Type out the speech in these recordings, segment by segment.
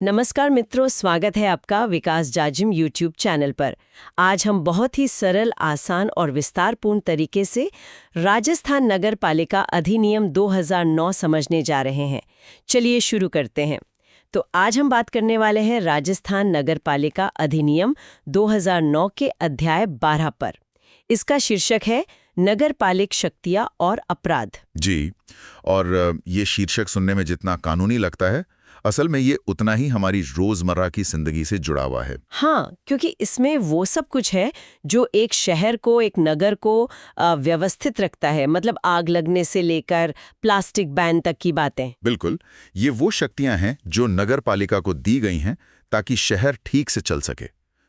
नमस्कार मित्रों, स्वागत है आपका विकास जाजिम यूट्यूब चैनल पर। आज हम बहुत ही सरल, आसान और विस्तारपूर्ण तरीके से राजस्थान नगर पालिका अधिनियम 2009 समझने जा रहे हैं। चलिए शुरू करते हैं। तो आज हम बात करने वाले हैं राजस्थान नगर पालिका अधिनियम 2009 के अध्याय 12 पर। इसका शीर्षक है नगर पालिक शक्तियां और अपराध। जी। और ये शीर्षक सुनने में जितना कानूनी लगता है, असल में ये उतना ही हमारी रोजमर्रा की जिंदगी से जुड़ा हुआ है। हाँ, क्योंकि इसमें वो सब कुछ है जो एक शहर को, एक नगर को व्यवस्थित रखता है। मतलब आग लगने से लेकर प्लास्टिक बैन तक की बातें। बिल्कुल, ये वो शक्तियां हैं जो नगर पालिका को दी गई हैं ताकि शहर ठीक से चल सके।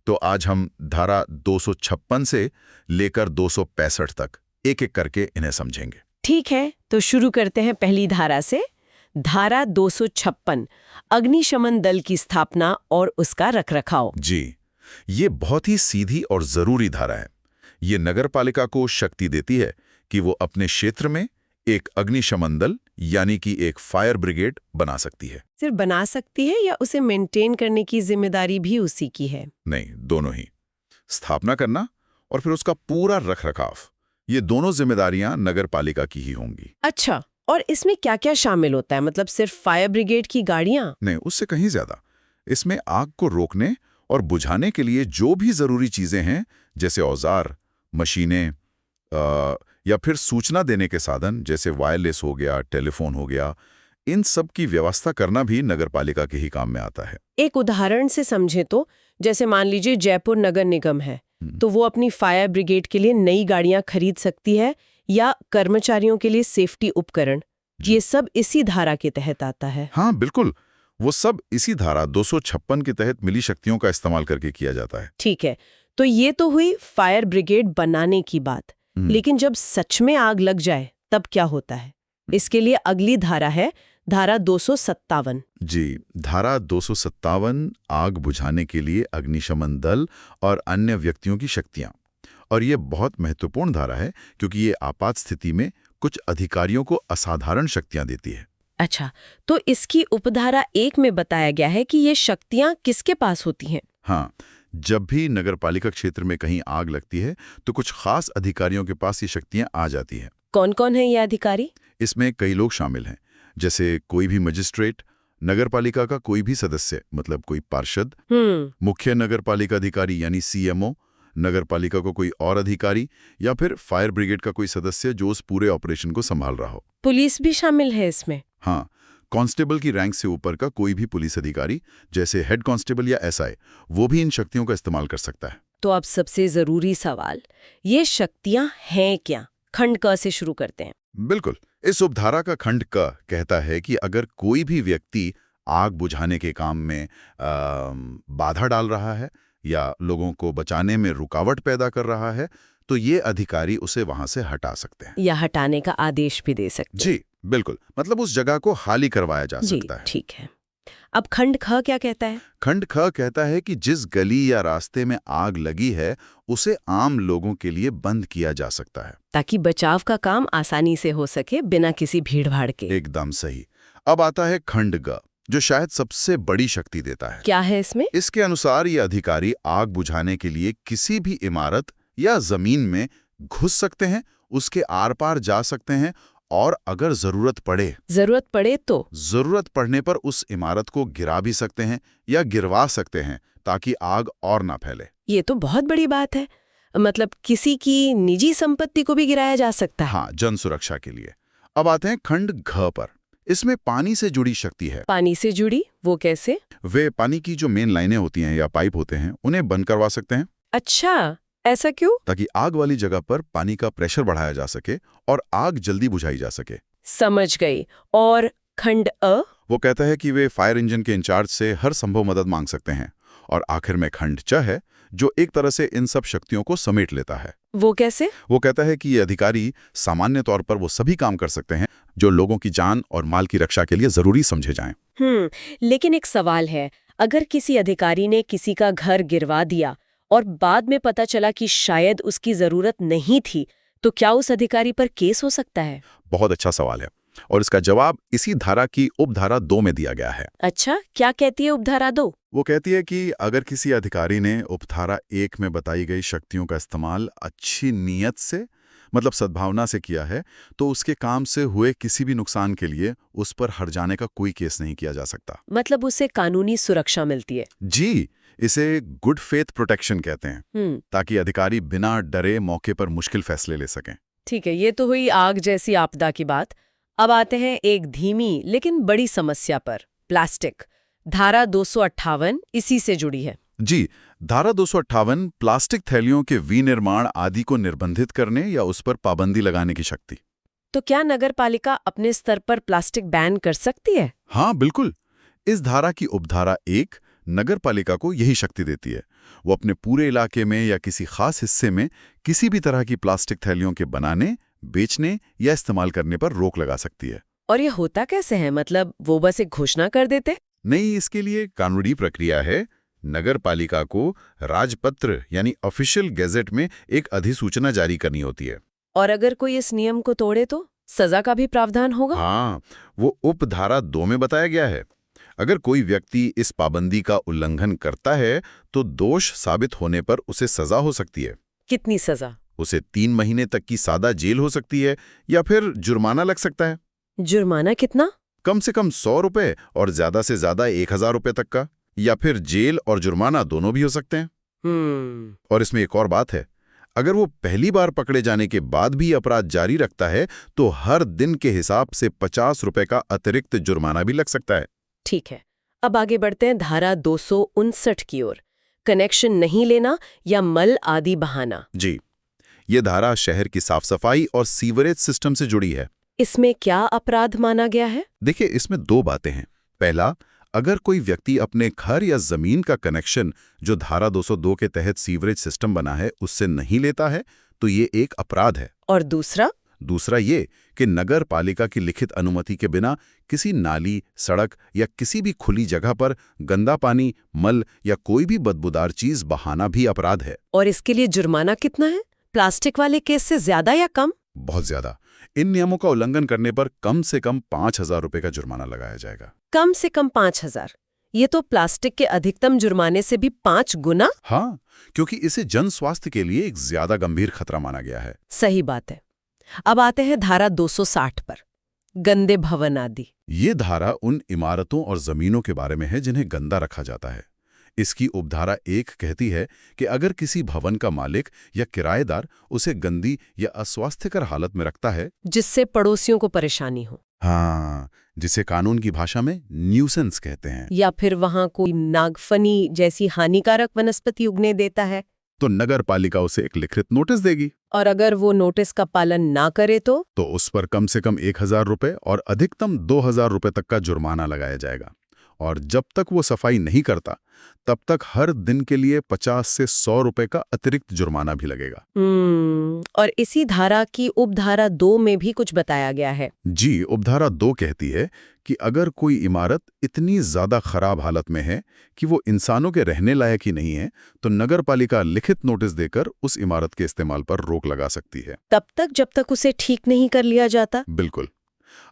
तो आज हम धारा 256 से लेकर 265 तक एक एक करके इन्हें समझेंगे। ठीक है, तो शुरू करते हैं पहली धारा से। धारा 256, अग्निशमन दल की स्थापना और उसका रखरखाव। जी, ये बहुत ही सीधी और जरूरी धारा है। ये नगर पालिका को शक्ति देती है कि वो अपने क्षेत्र में एक अग्निशमन दल यानी कि एक फायर ब्रिगेड बना सकती है। सिर्फ बना सकती है या उसे मेंटेन करने की जिम्मेदारी भी उसी की है? नहीं, दोनों ही। स्थापना करना और फिर उसका पूरा रखरखाव, ये दोनों जिम्मेदारियां नगर पालिका की ही होंगी। अच्छा, और इसमें क्या क्या शामिल होता है? मतलब सिर्फ फायर ब्रिगेड की गाड़ियां? नहीं, उससे कहीं ज्यादा। इसमें आग को रोकने और बुझाने के लिए जो भी जरूरी चीजें हैं, जैसे औजार, मशीनें या फिर सूचना देने के साधन जैसे वायरलेस हो गया, टेलीफोन हो गया, इन सब की व्यवस्था करना भी नगर पालिका के ही काम में आता है। एक उदाहरण से समझे तो, जैसे मान लीजिए जयपुर नगर निगम है, तो वो अपनी फायर ब्रिगेड के लिए नई गाड़ियां खरीद सकती है या कर्मचारियों के लिए सेफ्टी उपकरण। ये सब इसी धारा के तहत आता है। हाँ बिल्कुल, वो सब इसी धारा 256 के तहत मिली शक्तियों का इस्तेमाल करके किया जाता है। ठीक है, तो ये तो हुई फायर ब्रिगेड बनाने की बात। लेकिन जब सच में आग लग जाए तब क्या होता है? इसके लिए अगली धारा है धारा 257। जी, धारा 257 आग बुझाने के लिए अग्निशमन दल और अन्य व्यक्तियों की शक्तियां। और ये बहुत महत्वपूर्ण धारा है क्योंकि ये आपात स्थिति में कुछ अधिकारियों को असाधारण शक्तियां देती है। अच्छा, तो इसकी उपधारा 1 में बताया गया है कि ये शक्तियां किसके पास होती हैं? हाँ, जब भी नगरपालिका क्षेत्र में कहीं आग लगती है तो कुछ खास अधिकारियों के पास ये शक्तियां आ जाती हैं। कौन कौन है ये अधिकारी? इसमें कई लोग शामिल हैं, जैसे कोई भी मजिस्ट्रेट, नगरपालिका का कोई भी सदस्य मतलब कोई पार्षद, मुख्य नगरपालिका अधिकारी यानी सीएमओ, नगरपालिका को कोई और अधिकारी या फिर फायर ब्रिगेड का कोई सदस्य जो उस पूरे ऑपरेशन को संभाल रहा हो। पुलिस भी शामिल है इसमें? हाँ, कांस्टेबल की रैंक से ऊपर का कोई भी पुलिस अधिकारी जैसे हेड कांस्टेबल या एसआई, वो भी इन शक्तियों का इस्तेमाल कर सकता है। तो अब सबसे जरूरी सवाल, ये शक्तियां हैं क्या? खंड क से शुरू करते हैं। बिल्कुल, इस उपधारा का खंड क कहता है कि अगर कोई भी व्यक्ति आग बुझाने के काम में बाधा डाल रहा है या लोगों को बचाने में रुकावट पैदा कर रहा है, तो ये अधिकारी उसे वहां से हटा सकते हैं या हटाने का आदेश भी दे सकते हैं। जी बिल्कुल, मतलब उस जगह को खाली करवाया जा जी, सकता है। ठीक है। अब खंड ख क्या कहता है? खंड ख कहता है कि जिस गली या रास्ते में आग लगी है उसे आम लोगों के लिए बंद किया जा सकता है, ताकि बचाव का काम आसानी से हो सके बिना किसी भीड़-भाड़ के। एकदम सही। अब आता है खंड ग, जो शायद सबसे बड़ी शक्ति देता है। क्या है इसमें? इसके अनुसार ये अधिकारी आग बुझाने के लिए किसी भी इमारत या जमीन में घुस सकते हैं, उसके आर पार जा सकते हैं और अगर जरूरत पड़े तो जरूरत पड़ने पर उस इमारत को गिरा भी सकते हैं या गिरवा सकते हैं ताकि आग और ना फैले। ये तो बहुत बड़ी बात है। मतलब किसी की निजी संपत्ति को भी गिराया जा सकता है। हाँ, जन सुरक्षा के लिए। अब आते हैं खंड घ पर। इसमें पानी से जुड़ी शक्ति है। पानी से जुड़ी? वो कैसे? वे पानी की जो मेन लाइनें होती हैं या पाइप होते हैं, उन्हें बंद करवा सकते हैं। अच्छा, ऐसा क्यों? ताकि आग वाली जगह पर पानी का प्रेशर बढ़ाया जा सके और आग जल्दी बुझाई जा सके। समझ गई। और खंड अ? वो कहता है कि वे फायर इंजन के इंचार्ज से हर संभव मदद मांग सकते हैं। और आखिर में खंड च है, जो एक तरह से इन सब शक्तियों को समेट लेता है। वो कैसे? वो कहता है कि ये अधिकारी सामान्य तौर पर वो सभी काम कर सकते हैं जो लोगों की जान और माल की रक्षा के लिए जरूरी समझे जाएं। लेकिन एक सवाल है, अगर किसी अधिकारी ने किसी का घर गिरवा दिया और बाद में पता चला कि शायद उसकी जरूरत नहीं थी, तो क्या उस अधिकारी पर केस हो सकता है? बहुत अच्छा सवाल है। और इसका जवाब इसी धारा की उपधारा 2 में दिया गया है। अच्छा, क्या कहती है उपधारा 2? वो कहती है कि अगर किसी अधिकारी ने उपधारा 1 में बताई गई शक्तियों का इस्तेमाल अच्छी नीयत से, मतलब सद्भावना से किया है, तो उसके काम से हुए किसी भी नुकसान के लिए उस पर हर्जाने का कोई केस नहीं किया जा सकता। मतलब उसे कानूनी सुरक्षा मिलती है। जी, इसे गुड फेथ प्रोटेक्शन कहते हैं, ताकि अधिकारी बिना डरे मौके पर मुश्किल फैसले ले सकें। ठीक है, ये तो हुई आग जैसी आपदा की बात। अब आते हैं एक धीमी लेकिन बड़ी समस्या पर, प्लास्टिक। धारा 258 इसी से जुड़ी है। जी, धारा 258 प्लास्टिक थैलियों के विनिर्माण आदि को निर्बंधित करने या उस पर पाबंदी लगाने की शक्ति। तो क्या नगरपालिका अपने स्तर पर प्लास्टिक बैन कर सकती है? हाँ, बिल्कुल। इस धारा की उपधारा 1 नगरपालिका को यही शक्ति देती है। वो अपने पूरे इलाके में या किसी खास हिस्से में किसी भी तरह की प्लास्टिक थैलियों के बनाने, बेचने या इस्तेमाल करने पर रोक लगा सकती है। और ये होता कैसे है? मतलब वो बस एक घोषणा कर देते? नहीं, इसके लिए कानूनी प्रक्रिया है। नगरपालिका को राजपत्र यानी ऑफिशियल गैजेट में एक अधिसूचना जारी करनी होती है। और अगर कोई इस नियम को तोड़े तो सजा का भी प्रावधान होगा? हाँ, वो उपधारा 2 में बताया गया है। अगर कोई व्यक्ति इस पाबंदी का उल्लंघन करता है तो दोष साबित होने पर उसे सजा हो सकती है। कितनी सजा? उसे 3 महीने तक की सादा जेल हो सकती है या फिर जुर्माना लग सकता है। जुर्माना कितना? कम से कम 100 रुपए और ज्यादा से ज्यादा 1000 रुपए तक का, या फिर जेल और जुर्माना दोनों भी हो सकते हैं। और इसमें एक और बात है, अगर वो पहली बार पकड़े जाने के बाद भी अपराध जारी रखता है तो हर दिन के हिसाब से 50 रुपए का अतिरिक्त जुर्माना भी लग सकता है। ठीक है, अब आगे बढ़ते हैं धारा 259 की ओर। कनेक्शन नहीं लेना या मल आदि बहाना। जी, ये धारा शहर की साफ सफाई और सीवरेज सिस्टम से जुड़ी है। इसमें क्या अपराध माना गया है? देखिए, इसमें 2 बातें हैं। पहला, अगर कोई व्यक्ति अपने घर या जमीन का कनेक्शन जो धारा 202 के तहत सीवरेज सिस्टम बना है उससे नहीं लेता है तो ये एक अपराध है। और दूसरा ये कि नगर पालिका की लिखित अनुमति के बिना किसी नाली, सड़क या किसी भी खुली जगह पर गंदा पानी, मल या कोई भी बदबूदार चीज बहाना भी अपराध है। और इसके लिए जुर्माना कितना है? प्लास्टिक वाले केस से ज्यादा या कम? बहुत ज्यादा। इन नियमों का उल्लंघन करने पर कम से कम 5000 रुपए का जुर्माना लगाया जाएगा। कम से कम 5000? ये तो प्लास्टिक के अधिकतम जुर्माने से भी 5 गुना। हाँ, क्योंकि इसे जन स्वास्थ्य के लिए एक ज्यादा गंभीर खतरा माना गया है। सही बात है। अब आते हैं धारा 260 पर, गंदे भवन आदि। ये धारा उन इमारतों और जमीनों के बारे में है जिन्हें गंदा रखा जाता है। इसकी उपधारा 1 कहती है कि अगर किसी भवन का मालिक या किराएदार उसे गंदी या अस्वास्थ्यकर हालत में रखता है, जिससे पड़ोसियों को परेशानी हो, हाँ, जिसे कानून की भाषा में न्यूसेंस कहते हैं, या फिर वहां कोई नागफनी जैसी हानिकारक वनस्पति उगने देता है, तो नगर पालिका उसे एक लिखित नोटिस देगी। और अगर वो नोटिस का पालन ना करे तो उस पर कम से कम 1000 रुपए और अधिकतम 2000 रुपए तक का जुर्माना लगाया जाएगा। और जब तक वो सफाई नहीं करता तब तक हर दिन के लिए 50 से 100 रुपए का अतिरिक्त जुर्माना भी लगेगा। और इसी धारा की उपधारा 2 में भी कुछ बताया गया है। जी, उपधारा 2 कहती है कि अगर कोई इमारत इतनी ज्यादा खराब हालत में है कि वो इंसानों के रहने लायक ही नहीं है तो नगरपालिका लिखित नोटिस देकर उस इमारत के इस्तेमाल पर रोक लगा सकती है। तब तक जब तक उसे ठीक नहीं कर लिया जाता। बिल्कुल।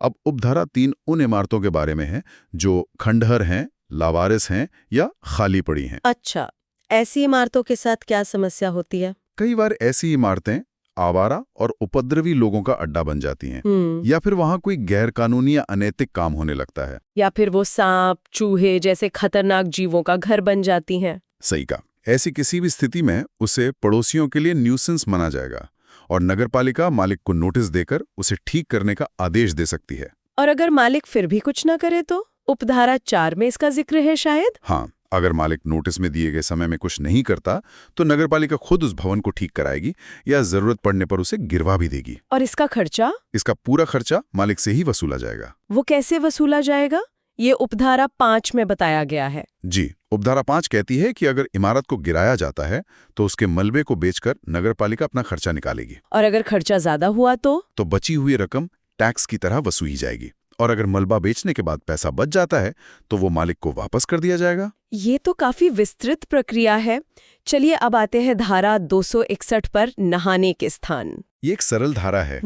अब उपधारा 3 उन इमारतों के बारे में है जो खंडहर हैं, लावारिस हैं या खाली पड़ी हैं। अच्छा, ऐसी इमारतों के साथ क्या समस्या होती है? कई बार ऐसी इमारतें आवारा और उपद्रवी लोगों का अड्डा बन जाती हैं, या फिर वहां कोई गैरकानूनी या अनैतिक काम होने लगता है, या फिर वो सांप, चूहे जैसे खतरनाक जीवों का घर बन जाती हैं। सही कहा। ऐसी किसी भी स्थिति में उसे पड़ोसियों के लिए न्यूसेंस माना जाएगा और नगरपालिका मालिक को नोटिस देकर उसे ठीक करने का आदेश दे सकती है। और अगर मालिक फिर भी कुछ न करे तो उपधारा 4 में इसका जिक्र है शायद। हाँ, अगर मालिक नोटिस में दिए गए समय में कुछ नहीं करता तो नगरपालिका खुद उस भवन को ठीक कराएगी या जरूरत पड़ने पर उसे गिरवा भी देगी। और इसका खर्चा? इसका पूरा खर्चा मालिक से ही वसूला जाएगा। वो कैसे वसूला जाएगा? ये उपधारा 5 में बताया गया है। जी, उपधारा 5 कहती है कि अगर इमारत को गिराया जाता है तो उसके मलबे को बेचकर नगरपालिका अपना खर्चा निकालेगी। और अगर खर्चा ज्यादा हुआ तो बची हुई रकम टैक्स की तरह वसूली जाएगी। और अगर मलबा बेचने के बाद पैसा बच जाता है तो वो मालिक को वापस कर दिया जाएगा। ये तो काफी विस्तृत प्रक्रिया है। चलिए अब आते हैं धारा 261 पर, नहाने के स्थान। ये एक सरल धारा है।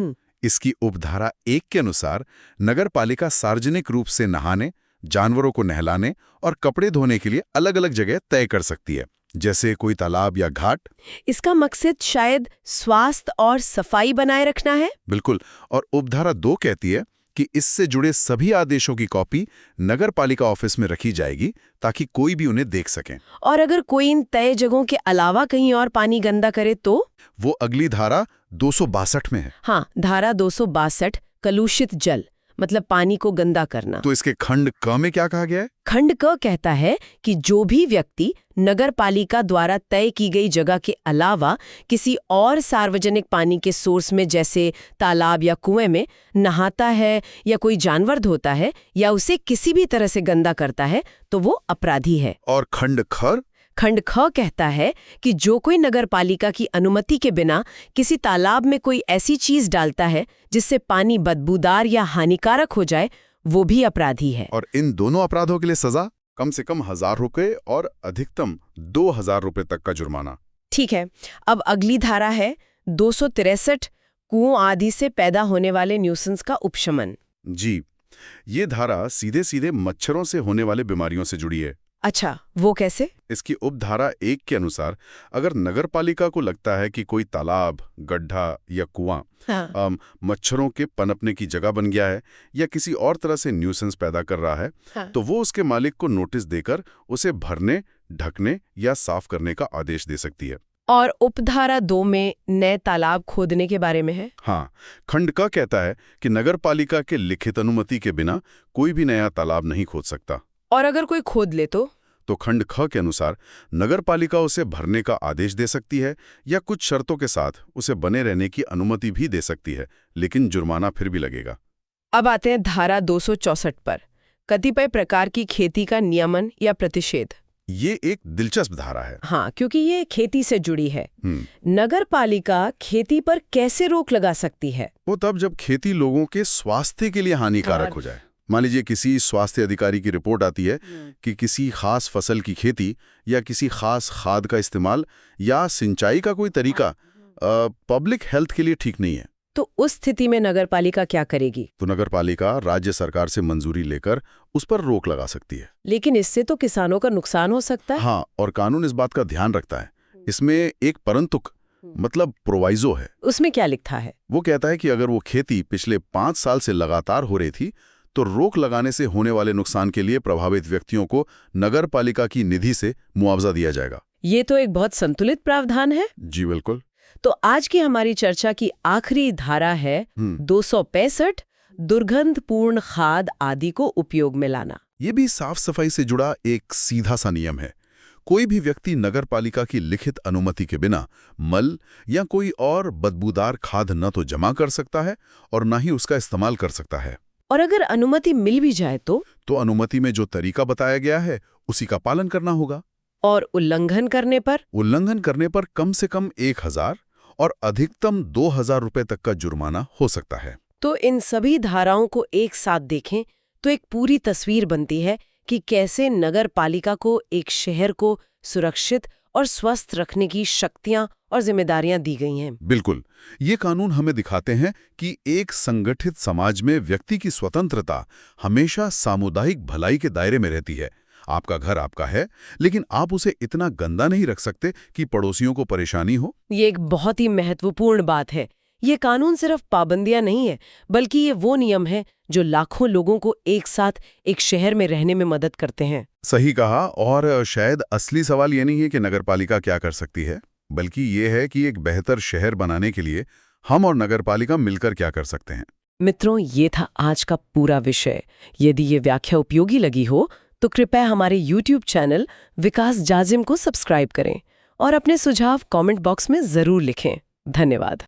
इसकी उपधारा 1 के अनुसार नगर पालिका सार्वजनिक रूप से नहाने, जानवरों को नहलाने और कपड़े धोने के लिए अलग अलग जगह तय कर सकती है, जैसे कोई तालाब या घाट। इसका मकसद शायद स्वास्थ्य और सफाई बनाए रखना है। बिल्कुल। और उपधारा 2 कहती है कि इससे जुड़े सभी आदेशों की कॉपी नगर पालिका ऑफिस में रखी जाएगी ताकि कोई भी उन्हें देख सके। और अगर कोई इन तय जगहों के अलावा कहीं और पानी गंदा करे तो वो अगली धारा 262 में है। हाँ, धारा 262 कलुषित जल, मतलब पानी को गंदा करना। तो इसके खंड क में क्या कहा गया है? खंड क कहता है कि जो भी व्यक्ति नगर पालिका द्वारा तय की गई जगह के अलावा किसी और सार्वजनिक पानी के सोर्स में जैसे तालाब या कुएं में नहाता है या कोई जानवर धोता है या उसे किसी भी तरह से गंदा करता है तो वो अपराधी है। और खंड ख? खंड ख कहता है कि जो कोई नगर पालिका की अनुमति के बिना किसी तालाब में कोई ऐसी चीज डालता है जिससे पानी बदबूदार या हानिकारक हो जाए, वो भी अपराधी है। और इन दोनों अपराधों के लिए सजा कम से कम 1000 रुपये और अधिकतम 2000 रुपये तक का जुर्माना। ठीक है, अब अगली धारा है 263 कुओं आदि से पैदा होने वाले न्यूसेंस का उपशमन। जी, ये धारा सीधे सीधे मच्छरों से होने वाले बीमारियों से जुड़ी है। अच्छा, वो कैसे? इसकी उपधारा 1 के अनुसार अगर नगर पालिका को लगता है कि कोई तालाब, गड्ढा या कुआं मच्छरों के पनपने की जगह बन गया है या किसी और तरह से न्यूसेंस पैदा कर रहा है, तो वो उसके मालिक को नोटिस देकर उसे भरने, ढकने या साफ करने का आदेश दे सकती है। और उपधारा 2 में नए तालाब खोदने के बारे में है। हाँ, खंड क कहता है कि नगर पालिका के लिखित अनुमति के बिना कोई भी नया तालाब नहीं खोद सकता। और अगर कोई खोद ले तो खंड ख के अनुसार नगर पालिका उसे भरने का आदेश दे सकती है या कुछ शर्तों के साथ उसे बने रहने की अनुमति भी दे सकती है, लेकिन जुर्माना फिर भी लगेगा। अब आते हैं धारा 264 पर, कतिपय प्रकार की खेती का नियमन या प्रतिषेध। ये एक दिलचस्प धारा है। हाँ, क्योंकि ये खेती से जुड़ी है। नगर पालिका खेती पर कैसे रोक लगा सकती है? वो तब जब खेती लोगों के स्वास्थ्य के लिए हानिकारक हो जाए। मान लीजिए किसी स्वास्थ्य अधिकारी की रिपोर्ट आती है कि किसी खास फसल की खेती या किसी खास खाद का इस्तेमाल या सिंचाई का कोई तरीका पब्लिक हेल्थ के लिए ठीक नहीं है। तो उस स्थिति में नगर पालिका क्या करेगी? तो नगर पालिका राज्य सरकार से मंजूरी लेकर उस पर रोक लगा सकती है। लेकिन इससे तो किसानों का नुकसान हो सकता है। हाँ, और कानून इस बात का ध्यान रखता है। इसमें एक परंतुक मतलब प्रोवाइजो है। उसमें क्या लिखा है? वो कहता है कि अगर वो खेती पिछले 5 साल से लगातार हो रही थी तो रोक लगाने से होने वाले नुकसान के लिए प्रभावित व्यक्तियों को नगर पालिका की निधि से मुआवजा दिया जाएगा। ये तो एक बहुत संतुलित प्रावधान है। जी बिल्कुल। तो आज की हमारी चर्चा की आखिरी धारा है 265 दुर्गंधपूर्ण खाद आदि को उपयोग में लाना। ये भी साफ सफाई से जुड़ा एक सीधा सा नियम है। कोई भी व्यक्ति नगर पालिका की लिखित अनुमति के बिना मल या कोई और बदबूदार खाद न तो जमा कर सकता है और न ही उसका इस्तेमाल कर सकता है। और अगर अनुमति मिल भी जाए तो अनुमति में जो तरीका बताया गया है उसी का पालन करना होगा। और उल्लंघन करने पर कम से कम 1000 और अधिकतम 2000 रुपए तक का जुर्माना हो सकता है। तो इन सभी धाराओं को एक साथ देखें तो एक पूरी तस्वीर बनती है कि कैसे नगर पालिका को एक शहर को सुरक्षित और स्वस्थ रखने की शक्तियां और जिम्मेदारियां दी गई हैं। बिल्कुल। ये कानून हमें दिखाते हैं कि एक संगठित समाज में व्यक्ति की स्वतंत्रता हमेशा सामुदायिक भलाई के दायरे में रहती है। आपका घर आपका है, लेकिन आप उसे इतना गंदा नहीं रख सकते कि पड़ोसियों को परेशानी हो। ये एक बहुत ही महत्वपूर्ण बात है। ये कानून सिर्फ पाबंदियां नहीं है, बल्कि ये वो नियम है जो लाखों लोगों को एक साथ एक शहर में रहने में मदद करते हैं। सही कहा। और शायद असली सवाल ये नहीं है कि नगरपालिका क्या कर सकती है, बल्कि ये है कि एक बेहतर शहर बनाने के लिए हम और नगरपालिका मिलकर क्या कर सकते हैं। मित्रों, ये था आज का पूरा विषय। यदि ये व्याख्या उपयोगी लगी हो तो कृपया हमारे YouTube चैनल विकास जाजिम को सब्सक्राइब करें और अपने सुझाव कमेंट बॉक्स में जरूर लिखें। धन्यवाद।